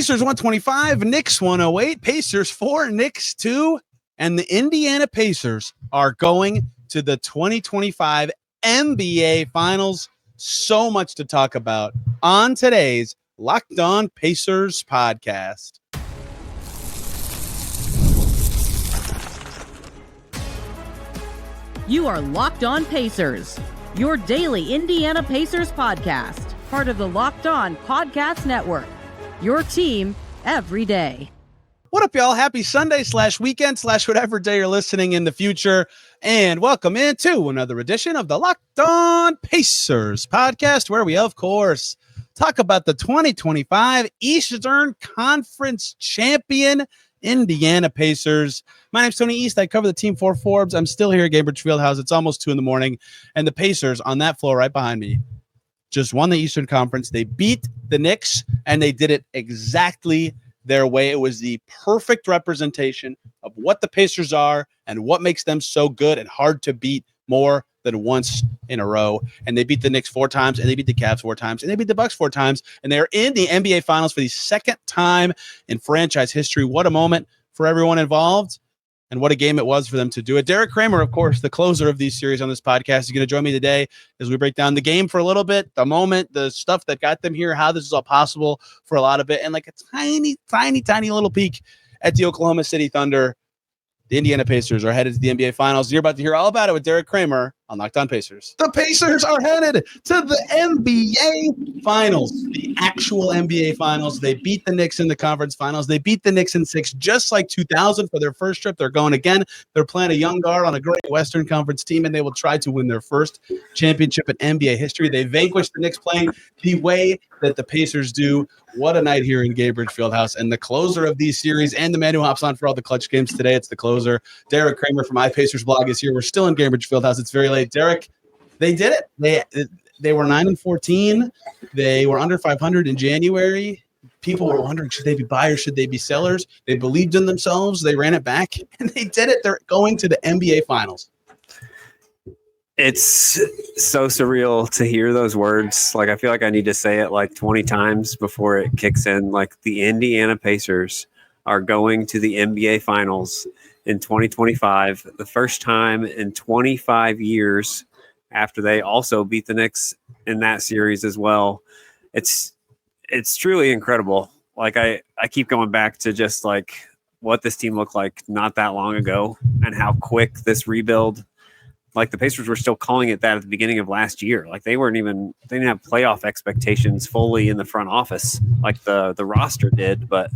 Pacers 125, Knicks 108, Pacers 4, Knicks 2, and the Indiana Pacers are going to the 2025 NBA Finals. So much to talk about on today's Locked On Pacers podcast. You are Locked On Pacers, your daily Indiana Pacers podcast, part of the Locked On Podcast Network, your team every day. What up, y'all? Happy Sunday / weekend / whatever day you're listening in the future. And welcome into another edition of the Locked On Pacers podcast, where we, of course, talk about the 2025 Eastern Conference champion Indiana Pacers. My name's Tony East. I cover the team for Forbes. I'm still here at Gainbridge Fieldhouse. It's almost 2 a.m. And the Pacers on that floor right behind me just won the Eastern Conference. They beat the Knicks, and they did it exactly their way. It was the perfect representation of what the Pacers are and what makes them so good and hard to beat more than once in a row. And they beat the Knicks 4 times, and they beat the Cavs 4 times, and they beat the Bucks 4 times, and they're in the NBA Finals for the second time in franchise history. What a moment for everyone involved, and what a game it was for them to do it. Derek Kramer, of course, the closer of these series on this podcast, is going to join me today as we break down the game for a little bit, the moment, the stuff that got them here, how this is all possible for a lot of it, and like a tiny little peek at the Oklahoma City Thunder. The Indiana Pacers are headed to the NBA Finals. You're about to hear all about it with Derek Kramer on Locked On Pacers. The Pacers are headed to the NBA Finals, the actual NBA Finals. They beat the Knicks in the conference finals. They beat the Knicks in 6, just like 2000 for their first trip. They're going again. They're playing a young guard on a great Western Conference team, and they will try to win their first championship in NBA history. They vanquished the Knicks playing the way that the Pacers do. What a night here in Gainbridge Fieldhouse. And the closer of these series and the man who hops on for all the clutch games today, it's the closer. Derek Kramer from iPacersblog is here. We're still in Gainbridge Fieldhouse. It's very late. Derek, they did it. They were 9-14. They were under 500 in January. People were wondering, should they be buyers? Should they be sellers? They believed in themselves. They ran it back, and they did it. They're going to the NBA Finals. It's so surreal to hear those words. Like, I feel like I need to say it like 20 times before it kicks in. Like, the Indiana Pacers are going to the NBA Finals in 2025, the first time in 25 years after they also beat the Knicks in that series as well. It's truly incredible. Like, I keep going back to just like what this team looked like not that long ago and how quick this rebuild. Like, the Pacers were still calling it that at the beginning of last year. Like, they didn't have playoff expectations fully in the front office like the roster did. But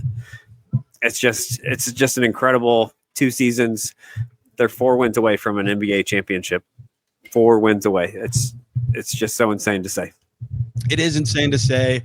it's just an incredible 2 seasons. They're 4 wins away from an NBA championship. 4 wins away. It's just so insane to say. It is insane to say.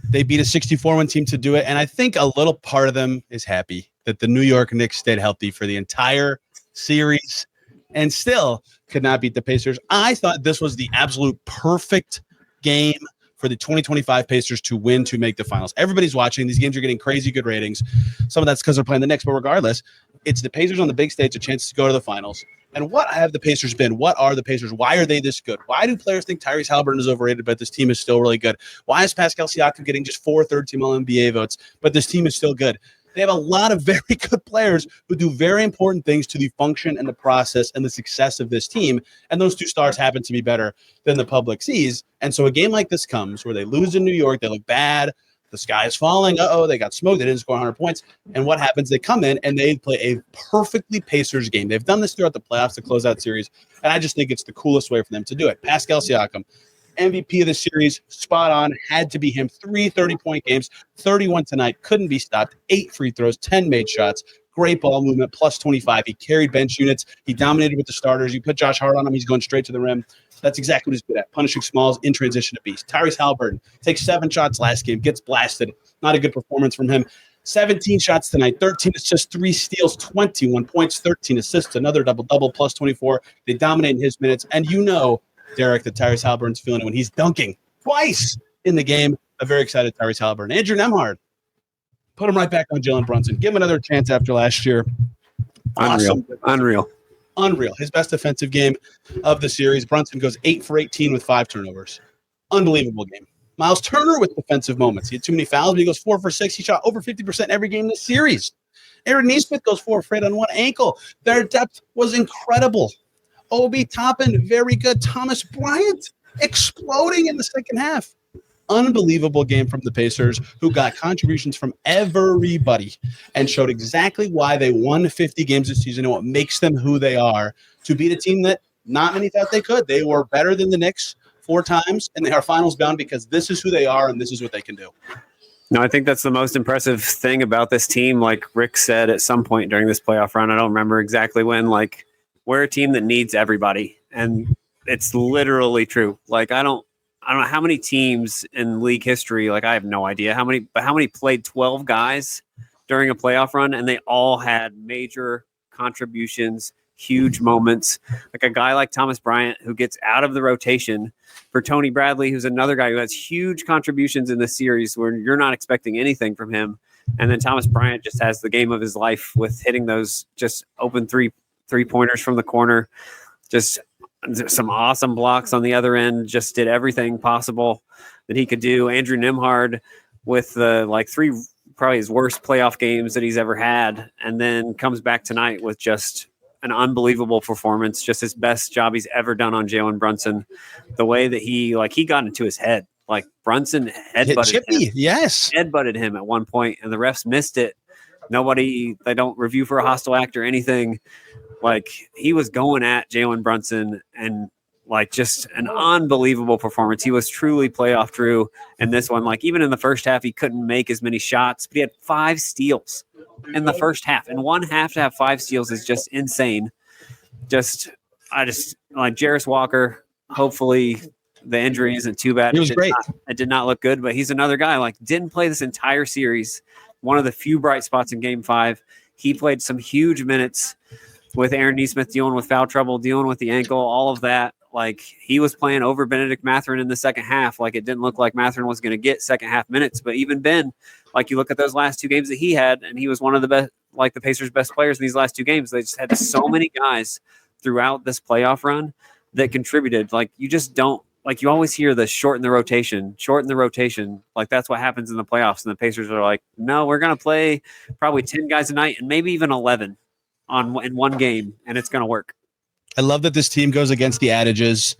They beat a 64-win team to do it. And I think a little part of them is happy that the New York Knicks stayed healthy for the entire series and still could not beat the Pacers. I thought this was the absolute perfect game for the 2025 Pacers to win, to make the finals. Everybody's watching. These games are getting crazy good ratings. Some of that's because they're playing the Knicks, but regardless, it's the Pacers on the big stage, a chance to go to the finals. And what have the Pacers been? What are the Pacers? Why are they this good? Why do players think Tyrese Haliburton is overrated, but this team is still really good? Why is Pascal Siakam getting just 4 third-team All-NBA votes, but this team is still good? They have a lot of very good players who do very important things to the function and the process and the success of this team. And those 2 stars happen to be better than the public sees. And so a game like this comes where they lose in New York. They look bad. The sky is falling. They got smoked. They didn't score 100 points. And what happens? They come in and they play a perfectly Pacers game. They've done this throughout the playoffs to close out series. And I just think it's the coolest way for them to do it. Pascal Siakam, MVP of the series, spot on, had to be him. 3 30-point games, 31 tonight, couldn't be stopped, 8 free throws, 10 made shots, great ball movement, plus 25. He carried bench units. He dominated with the starters. You put Josh Hart on him, he's going straight to the rim. That's exactly what he's good at, punishing smalls in transition to beast. Tyrese Haliburton takes 7 shots last game, gets blasted. Not a good performance from him. 17 shots tonight, 13 assists, 3 steals, 21 points, 13 assists, another double-double, plus 24. They dominate in his minutes, and you know, Derek, that Tyrese Haliburton's feeling it when he's dunking twice in the game. A very excited Tyrese Haliburton. Andrew Nembhard, put him right back on Jalen Brunson. Give him another chance after last year. Unreal. His best defensive game of the series. Brunson goes 8 for 18 with 5 turnovers. Unbelievable game. Myles Turner with defensive moments. He had too many fouls, but he goes 4 for 6. He shot over 50% every game this series. Aaron Nesmith goes 4 for 8 on one ankle. Their depth was incredible. Obi Toppin, very good. Thomas Bryant exploding in the second half. Unbelievable game from the Pacers, who got contributions from everybody and showed exactly why they won 50 games this season and what makes them who they are, to beat a team that not many thought they could. They were better than the Knicks 4 times, and they are finals bound because this is who they are and this is what they can do. No, I think that's the most impressive thing about this team. Like Rick said at some point during this playoff run, I don't remember exactly when, like, we're a team that needs everybody. And it's literally true. Like, I don't know how many teams in league history, like I have no idea how many played 12 guys during a playoff run, and they all had major contributions, huge moments. Like a guy like Thomas Bryant, who gets out of the rotation for Tony Bradley, who's another guy who has huge contributions in this series where you're not expecting anything from him. And then Thomas Bryant just has the game of his life with hitting those just open three-pointers from the corner. Just some awesome blocks on the other end, just did everything possible that he could do. Andrew Nembhard with the 3 probably his worst playoff games that he's ever had, and then comes back tonight with just an unbelievable performance, just his best job he's ever done on Jalen Brunson. The way that he got into his head, like Brunson headbutted him at one point, and the refs missed it. They don't review for a hostile act or anything. Like, he was going at Jalen Brunson, and like just an unbelievable performance. He was truly playoff Drew in this one. Like, even in the first half, he couldn't make as many shots, but he had 5 steals in the first half. In one half to have 5 steals is just insane. I just like Jarris Walker. Hopefully the injury isn't too bad. He was great. It did not look good, but he's another guy, like, didn't play this entire series. One of the few bright spots in game 5. He played some huge minutes with Aaron Nesmith dealing with foul trouble, dealing with the ankle, all of that. Like, he was playing over Bennedict Mathurin in the second half. Like, it didn't look like Mathurin was going to get second half minutes, but even Ben, like, you look at those last 2 games that he had, and he was one of the best, like the Pacers' best players in these last 2 games. They just had so many guys throughout this playoff run that contributed. Like, you just don't, like, you always hear the shorten the rotation. Like, that's what happens in the playoffs. And the Pacers are like, no, we're going to play probably 10 guys a night and maybe even 11 in one game, and it's going to work. I love that this team goes against the adages.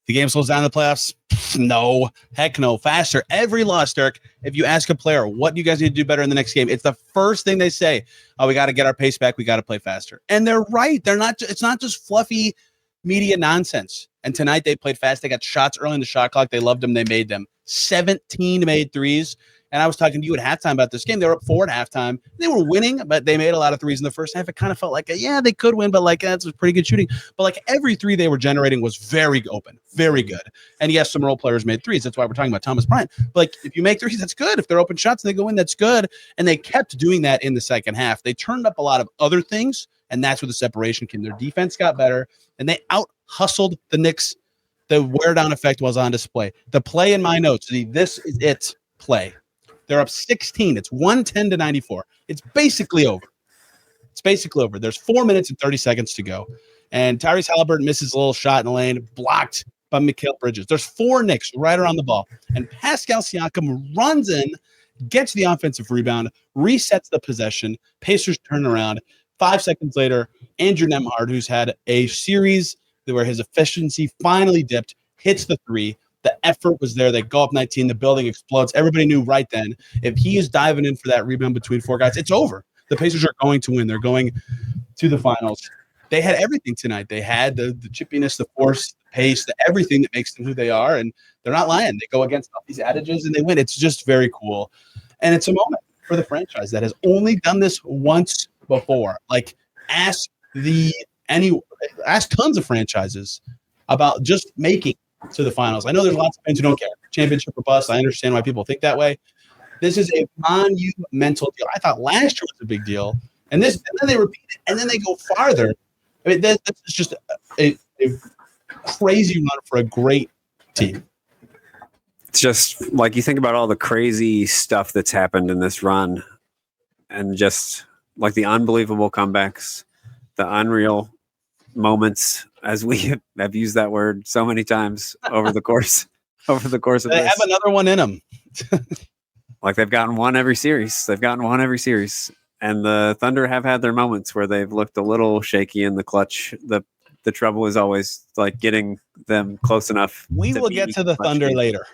The game slows down in the playoffs. No, heck no. Faster. Every loss, Dirk, if you ask a player, what do you guys need to do better in the next game? It's the first thing they say. Oh, we got to get our pace back. We got to play faster. And they're right. It's not just fluffy media nonsense. And tonight they played fast. They got shots early in the shot clock. They loved them. They made them. 17 made threes. And I was talking to you at halftime about this game. They were up 4 at halftime. They were winning, but they made a lot of threes in the first half. It kind of felt like, they could win, but that's pretty good shooting. But like every 3 they were generating was very open, very good. And yes, some role players made threes. That's why we're talking about Thomas Bryant. But like, if you make threes, that's good. If they're open shots and they go in, that's good. And they kept doing that in the second half. They turned up a lot of other things, and that's where the separation came. Their defense got better, and they out-hustled the Knicks. The wear-down effect was on display. The play in my notes, this is it play. They're up 16. It's 110-94. It's basically over. There's 4 minutes and 30 seconds to go. And Tyrese Haliburton misses a little shot in the lane, blocked by Mikal Bridges. There's 4 Knicks right around the ball. And Pascal Siakam runs in, gets the offensive rebound, resets the possession. Pacers turn around. 5 seconds later, Andrew Nembhard, who's had a series where his efficiency finally dipped, hits the 3. The effort was there. They go up 19. The building explodes. Everybody knew right then, if he is diving in for that rebound between 4 guys, it's over. The Pacers are going to win. They're going to the finals. They had everything tonight. They had the chippiness, the force, the pace, everything that makes them who they are, and they're not lying. They go against all these adages, and they win. It's just very cool. And it's a moment for the franchise that has only done this once before. Like, ask tons of franchises about just making to the finals. I know there's lots of fans who don't care. Championship or bust. I understand why people think that way. This is a monumental deal. I thought last year was a big deal, and then they repeat it, and then they go farther. I mean, that's just a crazy run for a great team. It's just like you think about all the crazy stuff that's happened in this run, and just like the unbelievable comebacks, the unreal moments, as we have used that word so many times over the course over the course of They this. have another one in them. Like they've gotten one every series. And the Thunder have had their moments where they've looked a little shaky in the clutch. The trouble is always like getting them close enough. We will get to the Thunder games. later.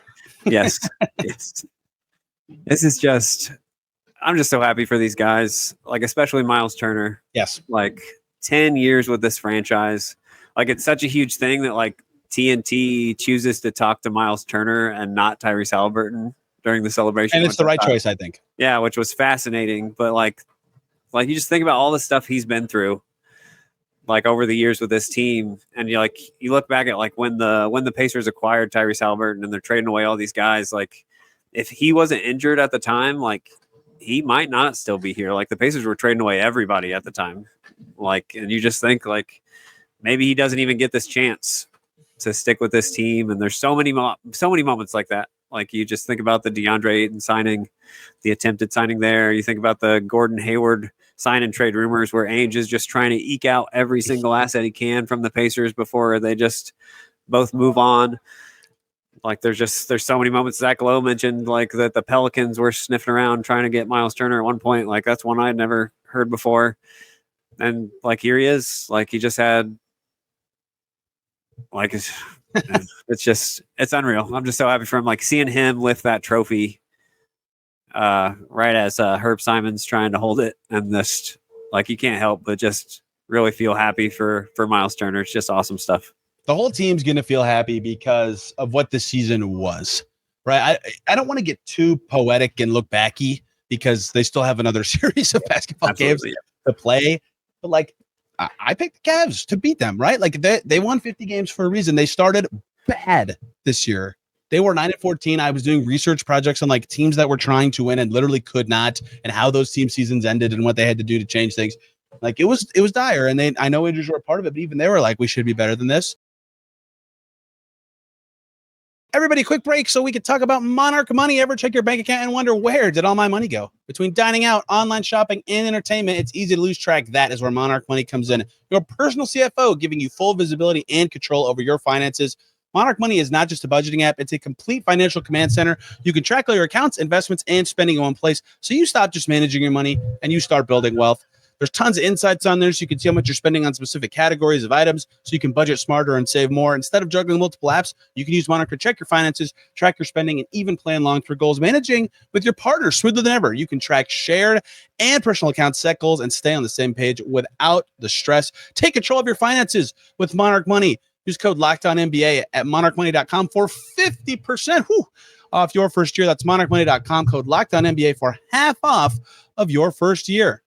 Yes. This is just, I'm just so happy for these guys, like especially Myles Turner. Yes. Like 10 years with this franchise. Like it's such a huge thing that like TNT chooses to talk to Myles Turner and not Tyrese Haliburton during the celebration. And it's the right choice, I think. Yeah, which was fascinating. But like you just think about all the stuff he's been through, like over the years with this team, and you look back at like when the Pacers acquired Tyrese Haliburton and they're trading away all these guys. Like if he wasn't injured at the time, like he might not still be here. Like the Pacers were trading away everybody at the time. Like, and you just think like maybe he doesn't even get this chance to stick with this team. And there's so many moments like that. Like you just think about the DeAndre Ayton signing, the attempted signing there. You think about the Gordon Hayward sign and trade rumors where Ainge is just trying to eke out every single asset he can from the Pacers before they just both move on. Like there's so many moments. Zach Lowe mentioned like that the Pelicans were sniffing around trying to get Myles Turner at one point. Like that's one I'd never heard before. And like here he is. Like he just had like it's unreal. I'm just so happy for him. Like seeing him lift that trophy right as Herb Simon's trying to hold it, and this like you can't help but just really feel happy for Myles Turner. It's just awesome stuff. The whole team's going to feel happy because of what this season was, right? I don't want to get too poetic and look backy because they still have another series of basketball games to play. But like, I picked the Cavs to beat them, right? Like they won 50 games for a reason. They started bad this year. They were 9-14. I was doing research projects on like teams that were trying to win and literally could not, and how those team seasons ended and what they had to do to change things. Like it was dire. And I know injuries were a part of it, but even they were like, we should be better than this. Everybody, quick break so we could talk about Monarch Money. Ever check your bank account and wonder where did all my money go? Between dining out, online shopping, and entertainment, it's easy to lose track. That is where Monarch Money comes in. Your personal CFO, giving you full visibility and control over your finances. Monarch Money is not just a budgeting app. It's a complete financial command center. You can track all your accounts, investments, and spending in one place. So you stop just managing your money and you start building wealth. There's tons of insights on there so you can see how much you're spending on specific categories of items so you can budget smarter and save more. Instead of juggling multiple apps, you can use Monarch to check your finances, track your spending, and even plan long-term goals. Managing with your partner smoother than ever. You can track shared and personal accounts, set goals, and stay on the same page without the stress. Take control of your finances with Monarch Money. Use code LOCKEDONNBA at monarchmoney.com for 50% off your first year. That's monarchmoney.com, code LOCKEDONNBA for half off of your first year.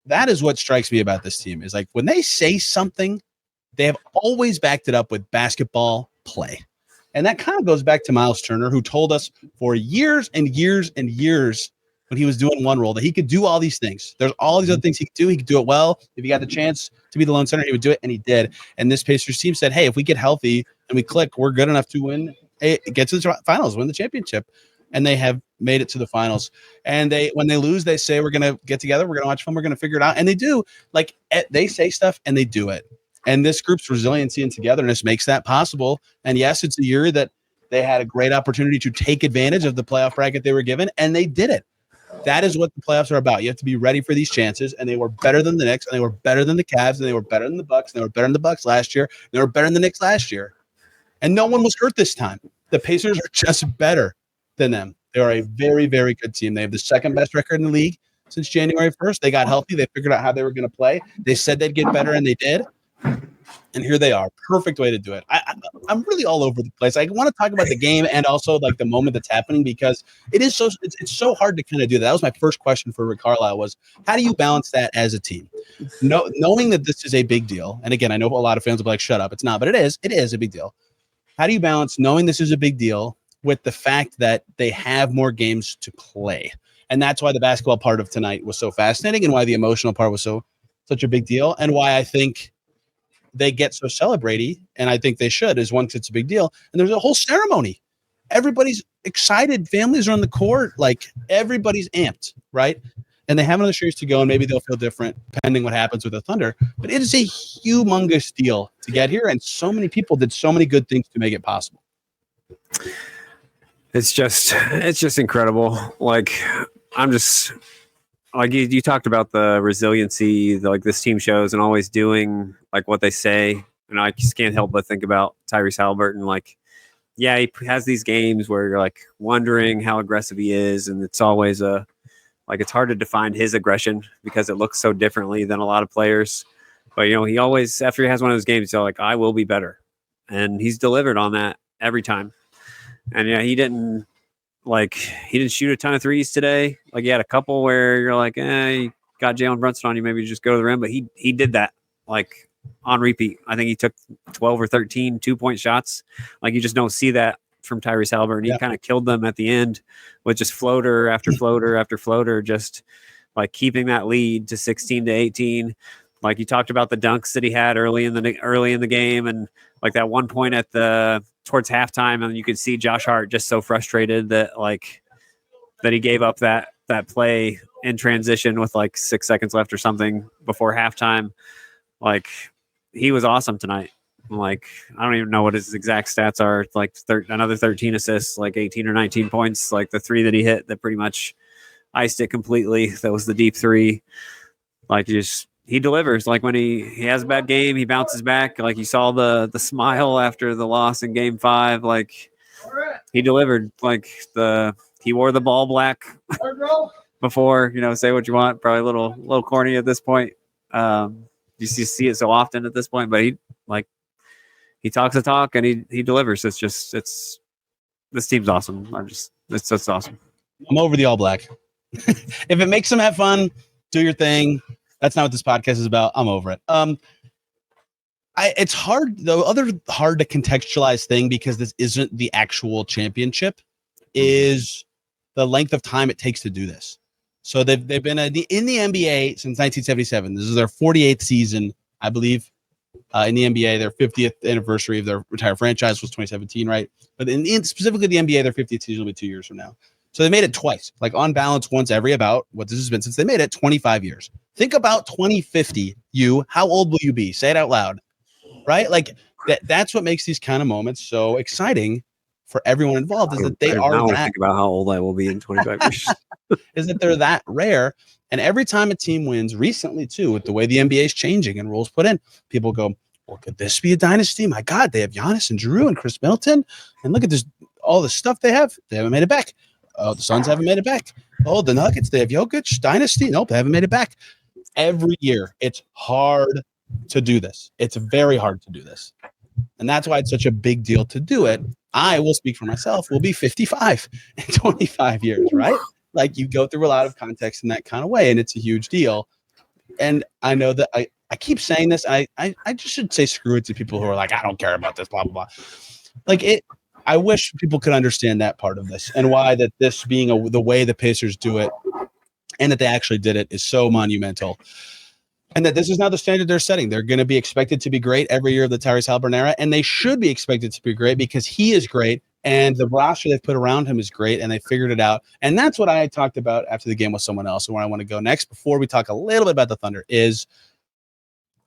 That is what strikes me about this team is like when they say something, they have always backed it up with basketball play. And that kind of goes back to Myles Turner, who told us for years and years and years when he was doing one role that he could do all these things. There's all these other things he could do. He could do it well. If he got the chance to be the lone center, he would do it, and he did. And this Pacers team said, hey, if we get healthy and we click, we're good enough to win, get to the finals, win the championship. And they have made it to the finals. And when they lose, they say, we're going to get together. We're going to watch film. We're going to figure it out. And they do. Like they say stuff and they do it. And this group's resiliency and togetherness makes that possible. And yes, it's a year that they had a great opportunity to take advantage of the playoff bracket they were given, and they did it. That is what the playoffs are about. You have to be ready for these chances. And they were better than the Knicks, and they were better than the Cavs, and they were better than the Bucks, and they were better than the Bucks last year. And they were better than the Knicks last year. And no one was hurt this time. The Pacers are just better than them. They are a very, very good team. They have the second best record in the league since January 1st. They got healthy. They figured out how they were going to play. They said they'd get better, and they did. And here they are. Perfect way to do it. I'm really all over the place. I want to talk about the game and also like the moment that's happening because it's so hard to kind of do that. That was my first question for Rick Carlisle was, how do you balance that as a team? Knowing that this is a big deal. And again, I know a lot of fans will be like, shut up. It's not, but it is a big deal. How do you balance knowing this is a big deal with the fact that they have more games to play? And that's why the basketball part of tonight was so fascinating and why the emotional part was such a big deal and why I think they get so celebrating, and I think they should, is once it's a big deal. And there's a whole ceremony. Everybody's excited. Families are on the court. Like, everybody's amped, right? and they have another series to go, and maybe they'll feel different depending what happens with the Thunder. But it is a humongous deal to get here, and so many people did so many good things to make it possible. It's just incredible. Like, I'm just like you talked about the resiliency like this team shows and always doing like what they say. And I just can't help but think about Tyrese Haliburton. Like, yeah, he has these games where you're like wondering how aggressive he is. And it's always it's hard to define his aggression because it looks so differently than a lot of players. But, he always, after he has one of those games, he's like, I will be better. And he's delivered on that every time. And yeah, he didn't shoot a ton of threes today. Like, he had a couple where you're like, you got Jalen Brunson on you, maybe just go to the rim. But he did that like on repeat. I think he took 12 or 13 2-point shots. Like, you just don't see that from Tyrese Haliburton. He kind of killed them at the end with just floater after floater after floater, just like keeping that lead to 16-18. Like, you talked about the dunks that he had early in the game, and like that one point at towards halftime, and you could see Josh Hart just so frustrated that he gave up that play in transition with like 6 seconds left or something before halftime. Like, he was awesome tonight. Like, I don't even know what his exact stats are. Like another 13 assists, like 18 or 19 points. Like the three that he hit that pretty much iced it completely. That was the deep three. Like, he delivers. Like, when he has a bad game, he bounces back. Like, you saw the smile after the loss in Game 5. Like, he delivered. Like, he wore the ball black before. Say what you want. Probably a little corny at this point. You see it so often at this point, but he talks the talk and he delivers. This team's awesome. It's just awesome. I'm over the all black. If it makes them have fun, do your thing. That's not what this podcast is about. I'm over it. It's hard. The other hard to contextualize thing, because this isn't the actual championship, is the length of time it takes to do this. So they've been in the NBA since 1977. This is their 48th season, I believe, in the NBA. Their 50th anniversary of their retired franchise was 2017, right? But specifically the NBA, their 50th season will be 2 years from now. So they made it twice, like on balance once every about what this has been since they made it 25 years. Think about 2050. How old will you be? Say it out loud, right? Like that's what makes these kind of moments so exciting for everyone involved, is that they are that. Think about how old I will be in 25 years. Is that they're that rare. And every time a team wins, recently too, with the way the NBA is changing and rules put in, people go, well, could this be a dynasty? My God, they have Giannis and Drew and Chris Middleton. And look at this, all the stuff they have. They haven't made it back. Oh, the Suns haven't made it back. Oh, the Nuggets, they have Jokic, dynasty. Nope, they haven't made it back. Every year, it's hard to do this. It's very hard to do this. And that's why it's such a big deal to do it. I will speak for myself. We'll be 55 in 25 years, right? Like, you go through a lot of context in that kind of way, and it's a huge deal. And I know that I keep saying this. I just should say screw it to people who are like, I don't care about this, blah, blah, blah. Like, I wish people could understand that part of this, and why that this being the way the Pacers do it, and that they actually did it, is so monumental. And that this is now the standard they're setting. They're going to be expected to be great every year of the Tyrese Haliburton era, and they should be expected to be great because he is great, and the roster they've put around him is great, and they figured it out. And that's what I talked about after the game with someone else, and where I want to go next before we talk a little bit about the Thunder is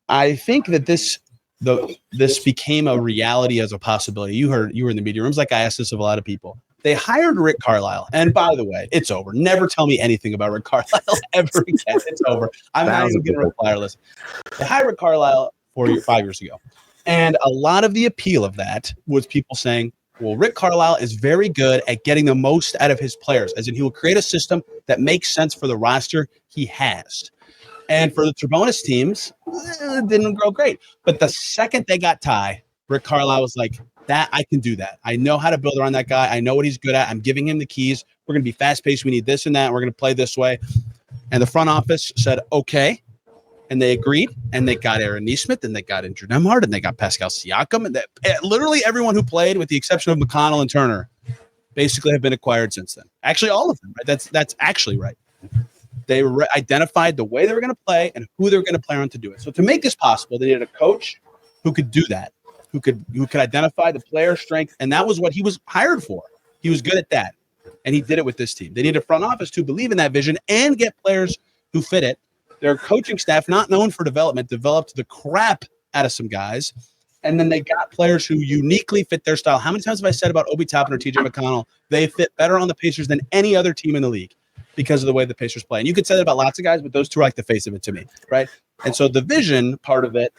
I think that this became a reality as a possibility. You were in the media rooms, like I asked this of a lot of people. They hired Rick Carlisle. And by the way, it's over. Never tell me anything about Rick Carlisle ever again. It's over. I'm not even going to reply or listen. They hired Rick Carlisle 5 years ago. And a lot of the appeal of that was people saying, well, Rick Carlisle is very good at getting the most out of his players, as in he will create a system that makes sense for the roster he has. And for the Sabonis teams, it didn't go great. But the second they got Ty, Rick Carlisle was like, that I can do that. I know how to build around that guy. I know what he's good at. I'm giving him the keys. We're going to be fast-paced. We need this and that. And we're going to play this way. And the front office said, okay. And they agreed. And they got Aaron Nesmith, and they got Andrew Nembhard, and they got Pascal Siakam. And literally everyone who played, with the exception of McConnell and Turner, basically have been acquired since then. Actually, all of them. Right? That's actually right. They identified the way they were going to play and who they were going to play on to do it. So to make this possible, they needed a coach who could do that, who could identify the player strength, and that was what he was hired for. He was good at that, and he did it with this team. They need a front office to believe in that vision and get players who fit it. Their coaching staff, not known for development, developed the crap out of some guys. And then they got players who uniquely fit their style. How many times have I said about Obi Toppin or TJ McConnell? They fit better on the Pacers than any other team in the league because of the way the Pacers play. And you could say that about lots of guys, but those two are like the face of it to me, right? And so the vision part of it,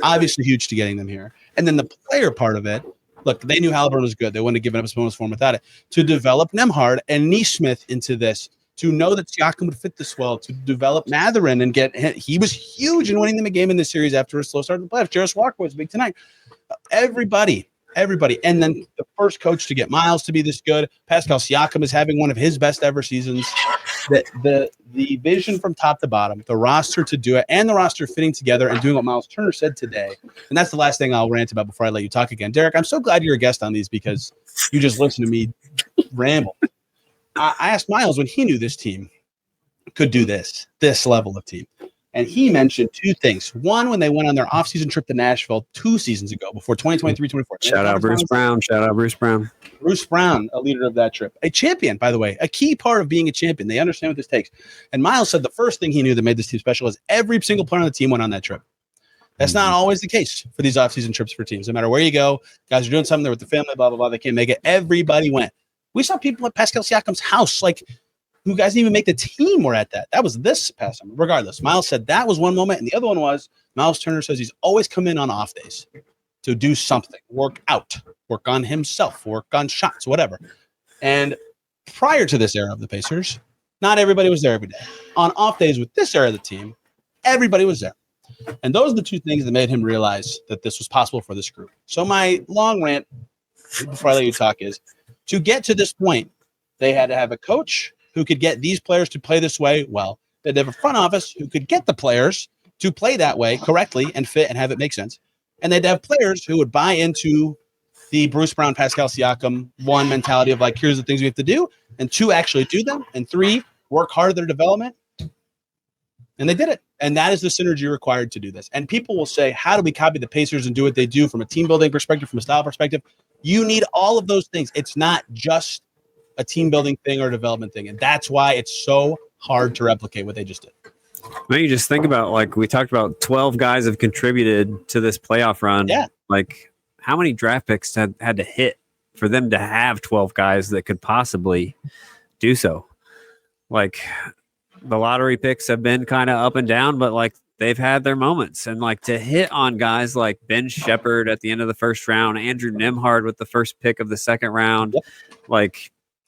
obviously huge to getting them here. And then the player part of it, look, they knew Haliburton was good. They wouldn't have given up his bonus for him without it. To develop Nembhard and Nesmith into this, to know that Siakam would fit this well, to develop Mathurin and he was huge in winning them a game in this series after a slow start in the playoffs. Jarris Walker was big tonight. Everybody. And then the first coach to get Myles to be this good. Pascal Siakam is having one of his best ever seasons. The vision from top to bottom, the roster to do it, and the roster fitting together and doing what Myles Turner said today. And that's the last thing I'll rant about before I let you talk again. Derek, I'm so glad you're a guest on these because you just listen to me ramble. I asked Myles when he knew this team could do this level of team. And he mentioned two things. One, when they went on their offseason trip to Nashville 2 seasons ago, before 2023-24. Shout out Bruce Brown. Bruce Brown, a leader of that trip. A champion, by the way, a key part of being a champion. They understand what this takes. And Myles said the first thing he knew that made this team special is every single player on the team went on that trip. That's not always the case for these offseason trips for teams. No matter where you go, guys are doing something, they're with the family, blah, blah, blah. They can't make it. Everybody went. We saw people at Pascal Siakam's house, who guys didn't even make the team were at that. That was this past summer. Regardless, Myles said that was one moment. And the other one was Myles Turner says he's always come in on off days to do something, work out, work on himself, work on shots, whatever. And prior to this era of the Pacers, not everybody was there every day. On off days with this era of the team, everybody was there. And those are the two things that made him realize that this was possible for this group. So my long rant before I let you talk is, to get to this point, they had to have a coach who could get these players to play this way well. They'd have a front office who could get the players to play that way correctly and fit and have it make sense. And they'd have players who would buy into the Bruce Brown, Pascal Siakam, 1 mentality of here's the things we have to do, and 2, actually do them, and 3, work hard at their development. And they did it. And that is the synergy required to do this. And people will say, how do we copy the Pacers and do what they do from a team building perspective, from a style perspective? You need all of those things. It's not just a team building thing or a development thing. And that's why it's so hard to replicate what they just did. When you just think about, we talked about 12 guys have contributed to this playoff run. Yeah. How many draft picks had to hit for them to have 12 guys that could possibly do so? The lottery picks have been kind of up and down, but they've had their moments. And to hit on guys like Ben Shepherd at the end of the first round, Andrew Nembhard with the first pick of the second round,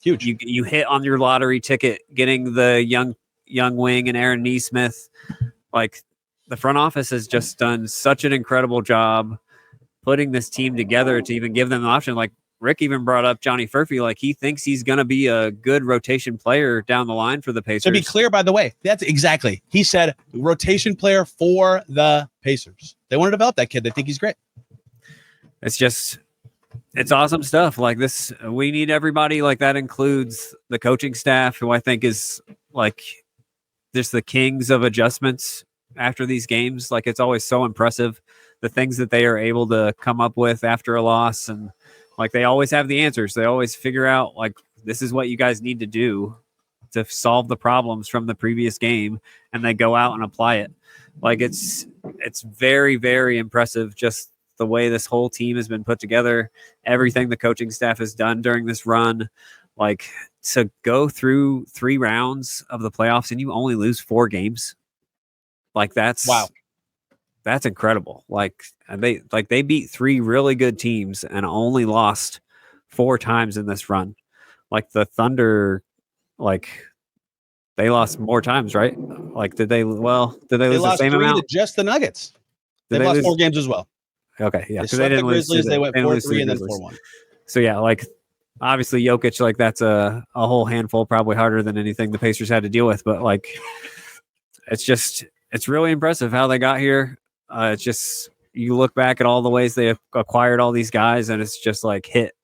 huge. You hit on your lottery ticket, getting the young wing and Aaron Nesmith. The front office has just done such an incredible job putting this team together to even give them the option. Rick even brought up Johnny Furphy. He thinks he's going to be a good rotation player down the line for the Pacers. To be clear, by the way, that's exactly. He said rotation player for the Pacers. They want to develop that kid. They think he's great. It's awesome stuff. This, we need everybody. That includes the coaching staff, who I think is just the kings of adjustments after these games. It's always so impressive, the things that they are able to come up with after a loss. And they always have the answers. They always figure out, this is what you guys need to do to solve the problems from the previous game. And they go out and apply it. It's very, very impressive. Just the way this whole team has been put together, everything the coaching staff has done during this run, to go through 3 rounds of the playoffs and you only lose 4 games. That's wow. That's incredible. They beat 3 really good teams and only lost 4 times in this run. The Thunder, they lost more times, right? Did they lose the same amount? Just the Nuggets. They've lost 4 games as well. Okay, yeah. They didn't lose. They went 4-3 and then 4-1. So yeah, obviously Jokic, that's a whole handful, probably harder than anything the Pacers had to deal with. But it's really impressive how they got here. It's just, you look back at all the ways they have acquired all these guys, and it's just hit.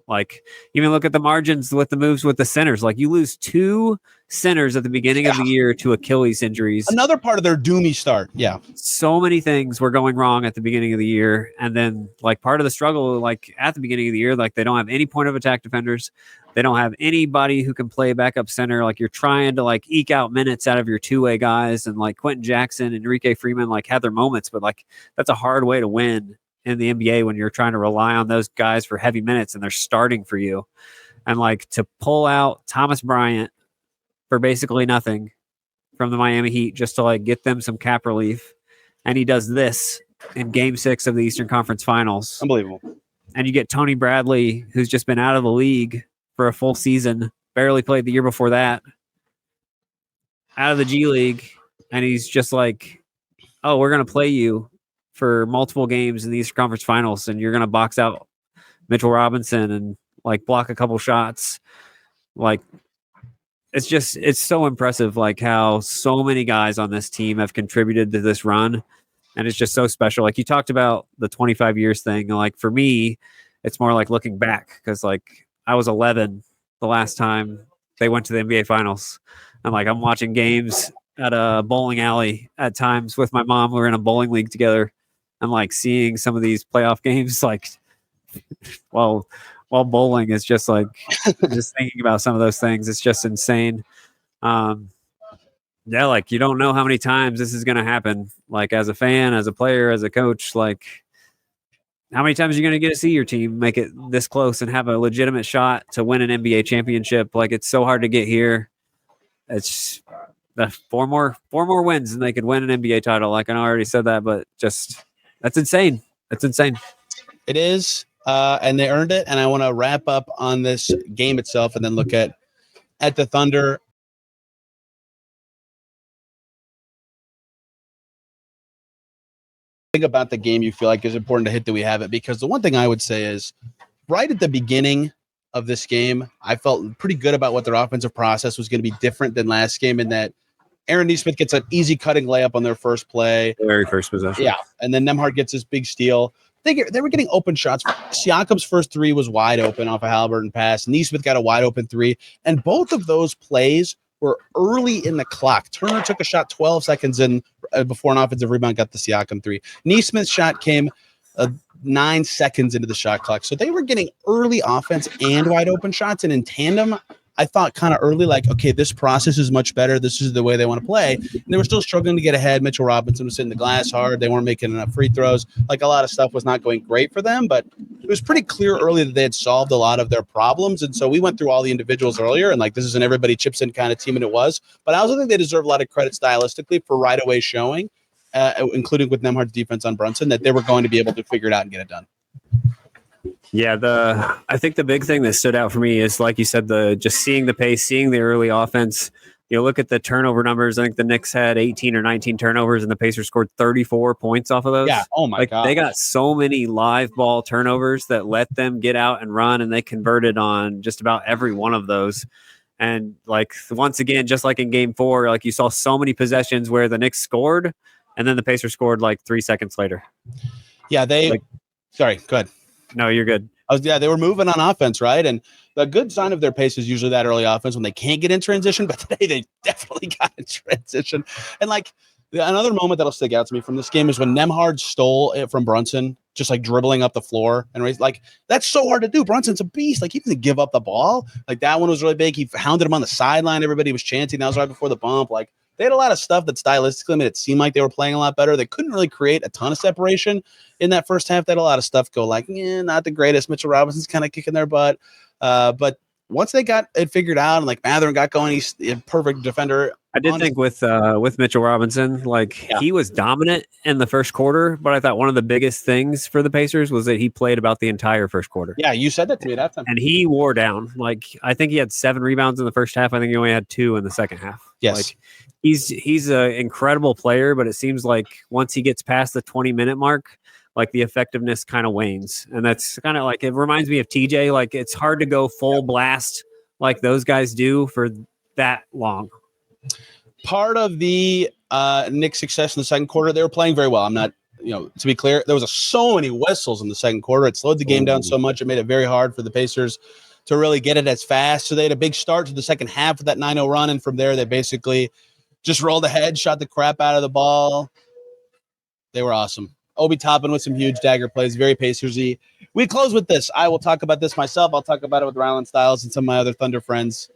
Like, even look at the margins with the moves with the centers. Like, you lose 2 centers at the beginning of the year to Achilles injuries. Another part of their doomy start. Yeah. So many things were going wrong at the beginning of the year. And then, like, part of the struggle, like, at the beginning of the year, like, they don't have any point of attack defenders. They don't have anybody who can play backup center. Like, you're trying to, like, eke out minutes out of your two-way guys. And, like, Quentin Jackson and Enrique Freeman, like, had their moments. But, like, that's a hard way to win in the NBA when you're trying to rely on those guys for heavy minutes and they're starting for you. And, like, to pull out Thomas Bryant for basically nothing from the Miami Heat just to, like, get them some cap relief. And he does this in Game 6 of the Eastern Conference Finals. Unbelievable. And you get Tony Bradley, who's just been out of the league for a full season, barely played the year before that, out of the G League. And he's just like, oh, we're going to play you for multiple games in the Eastern Conference Finals, and you're going to box out Mitchell Robinson and, like, block a couple shots. Like, it's so impressive, like, how so many guys on this team have contributed to this run, and it's just so special. Like, you talked about the 25 years thing. Like, for me, it's more like looking back, because, like, I was 11 the last time they went to the NBA Finals, and, like, I'm watching games at a bowling alley at times with my mom. We're in a bowling league together. I'm, like, seeing some of these playoff games, like, while bowling is just, like, just thinking about some of those things. It's just insane. Yeah, like, you don't know how many times this is going to happen. Like, as a fan, as a player, as a coach, like, how many times are you going to get to see your team make it this close and have a legitimate shot to win an NBA championship? Like, it's so hard to get here. It's the four more wins and they could win an NBA title. Like, I know I already said that, but just, that's insane. That's insane. It is. And they earned it. And I want to wrap up on this game itself and then look at the Thunder. Think about the game you feel like is important to hit that we have it, because the one thing I would say is right at the beginning of this game, I felt pretty good about what their offensive process was going to be different than last game, in that Aaron Nesmith gets an easy cutting layup on their first play. The very first possession. Yeah. And then Nembhard gets this big steal. They were getting open shots. Siakam's first 3 was wide open off a Haliburton pass. Nesmith got a wide open 3. And both of those plays were early in the clock. Turner took a shot 12 seconds in before an offensive rebound got the Siakam 3. Nesmith's shot came 9 seconds into the shot clock. So they were getting early offense and wide open shots. And in tandem, I thought kind of early, like, okay, this process is much better. This is the way they want to play. And they were still struggling to get ahead. Mitchell Robinson was hitting the glass hard. They weren't making enough free throws. Like, a lot of stuff was not going great for them, but it was pretty clear early that they had solved a lot of their problems. And so we went through all the individuals earlier, and, like, this is an everybody chips in kind of team, and it was. But I also think they deserve a lot of credit stylistically for right away showing, including with Nembhard's defense on Brunson, that they were going to be able to figure it out and get it done. Yeah, I think the big thing that stood out for me is, like you said, just seeing the pace, seeing the early offense. You look at the turnover numbers. I think the Knicks had 18 or 19 turnovers, and the Pacers scored 34 points off of those. Yeah, oh my God. They got so many live ball turnovers that let them get out and run, and they converted on just about every one of those. And, like, once again, just like in Game 4, like, you saw so many possessions where the Knicks scored, and then the Pacers scored, like, 3 seconds later. Yeah, sorry, go ahead. No, you're good. They were moving on offense, right? And the good sign of their pace is usually that early offense when they can't get in transition, but today they definitely got in transition. And, like, another moment that'll stick out to me from this game is when Nembhard stole it from Brunson, just, like, dribbling up the floor. And, like, that's so hard to do. Brunson's a beast. Like, he doesn't give up the ball. Like, that one was really big. He hounded him on the sideline. Everybody was chanting. That was right before the bump. Like, they had a lot of stuff that stylistically made it seem like they were playing a lot better. They couldn't really create a ton of separation in that first half. They had a lot of stuff go, like, not the greatest. Mitchell Robinson's kind of kicking their butt. But once they got it figured out and, like, Mathurin got going, he's a perfect defender. I did think with Mitchell Robinson, like, he was dominant in the first quarter, but I thought one of the biggest things for the Pacers was that he played about the entire first quarter. Yeah, you said that to me that time. And he wore down. Like, I think he had 7 rebounds in the first half. I think he only had 2 in the second half. Yes. Like, he's an incredible player, but it seems like once he gets past the 20-minute mark, like, the effectiveness kind of wanes. And that's kind of like, it reminds me of TJ. Like, it's hard to go full blast like those guys do for that long. Part of the Knicks' success in the second quarter, they were playing very well. I'm not to be clear, there was so many whistles in the second quarter. It slowed the game down so much. It made it very hard for the Pacers to really get it as fast. So they had a big start to the second half with that 9-0 run. And from there, they basically just rolled ahead, shot the crap out of the ball. They were awesome. Obi Toppin with some huge dagger plays, very Pacersy. We close with this. I will talk about this myself. I'll talk about it with Rylan Stiles and some of my other Thunder friends.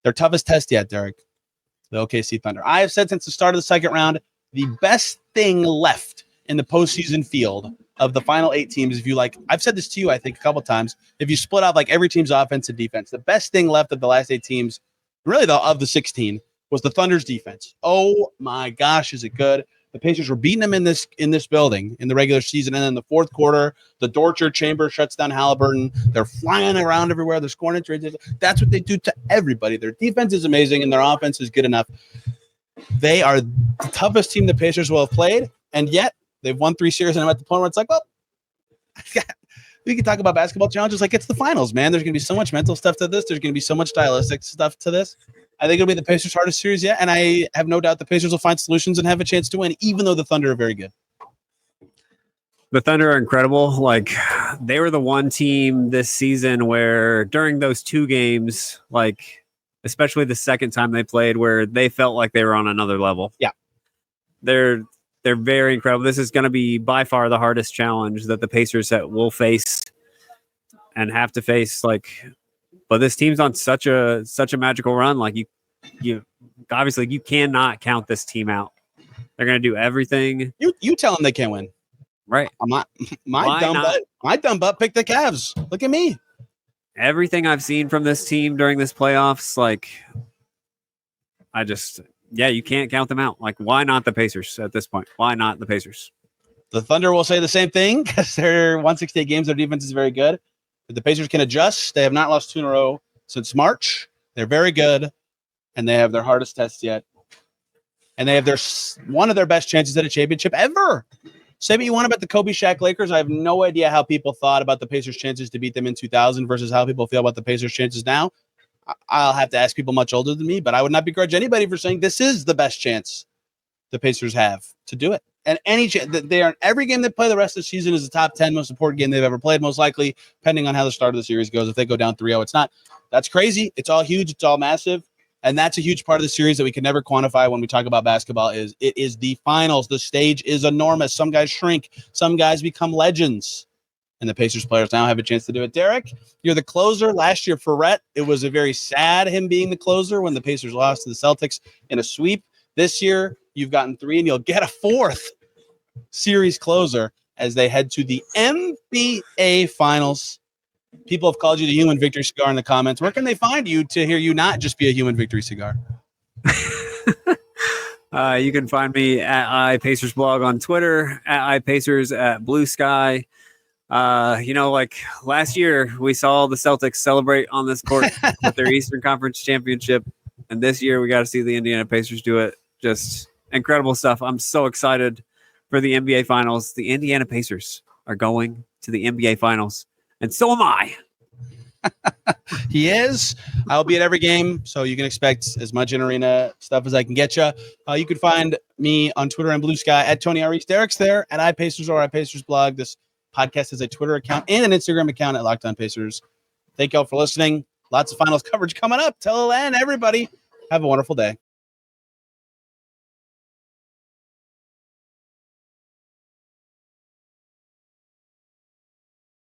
Their toughest test yet, Derek. The OKC Thunder. I have said since the start of the second round, the best thing left in the postseason field of the final 8 teams, if you like, I've said this to you, I think, a couple times. If you split out like every team's offense and defense, the best thing left of the last 8 teams, really of the 16, was the Thunder's defense. Oh my gosh, is it good? The Pacers were beating them in this building in the regular season, and then in the fourth quarter, the torture chamber shuts down Haliburton. They're flying around everywhere. They're scoring in. That's what they do to everybody. Their defense is amazing, and their offense is good enough. They are the toughest team the Pacers will have played, and yet they've won 3 series, and I'm at the point where it's like, well, we can talk about basketball challenges like it's the finals, man. There's going to be so much mental stuff to this. There's going to be so much stylistic stuff to this. I think it'll be the Pacers' hardest series yet, and I have no doubt the Pacers will find solutions and have a chance to win, even though the Thunder are very good. The Thunder are incredible. Like, they were the one team this season where during those 2 games, like, especially the second time they played, where they felt like they were on another level. Yeah. They're very incredible. This is going to be by far the hardest challenge that the Pacers will face and have to face. But this team's on such a magical run. Like, you obviously you cannot count this team out. They're going to do everything. You tell them they can't win, right? My dumb butt picked the Cavs. Look at me. Everything I've seen from this team during this playoffs, you can't count them out. Like, why not the Pacers at this point? Why not the Pacers? The Thunder will say the same thing because they're 168 games. Their defense is very good. If the Pacers can adjust, they have not lost 2 in a row since March. They're very good, and they have their hardest test yet. And they have one of their best chances at a championship ever. Say what you want about the Kobe Shaq Lakers. I have no idea how people thought about the Pacers' chances to beat them in 2000 versus how people feel about the Pacers' chances now. I'll have to ask people much older than me, but I would not begrudge anybody for saying this is the best chance the Pacers have to do it. And they are in every game they play the rest of the season is the top 10 most important game they've ever played, most likely, depending on how the start of the series goes. If they go down 3-0, it's not. That's crazy. It's all huge. It's all massive. And that's a huge part of the series that we can never quantify when we talk about basketball is it is the finals. The stage is enormous. Some guys shrink. Some guys become legends. And the Pacers players now have a chance to do it. Derek, you're the closer. Last year for Rhett, it was a very sad him being the closer when the Pacers lost to the Celtics in a sweep. This year, you've gotten 3, and you'll get a 4th series closer as they head to the NBA Finals. People have called you the human victory cigar in the comments. Where can they find you to hear you not just be a human victory cigar? You can find me at iPacersblog on Twitter, at iPacers at Blue Sky. Last year we saw the Celtics celebrate on this court with their Eastern Conference championship. And this year we got to see the Indiana Pacers do it. Just incredible stuff. I'm so excited for the NBA Finals. The Indiana Pacers are going to the NBA Finals. And so am I. He is. I'll be at every game, so you can expect as much in-arena stuff as I can get you. You can find me on Twitter and Blue Sky at Tony Tyrese. Derek's there at iPacers or iPacersblog. This podcast has a Twitter account and an Instagram account at Locked On Pacers. Thank you all for listening. Lots of finals coverage coming up. Till then, everybody, have a wonderful day.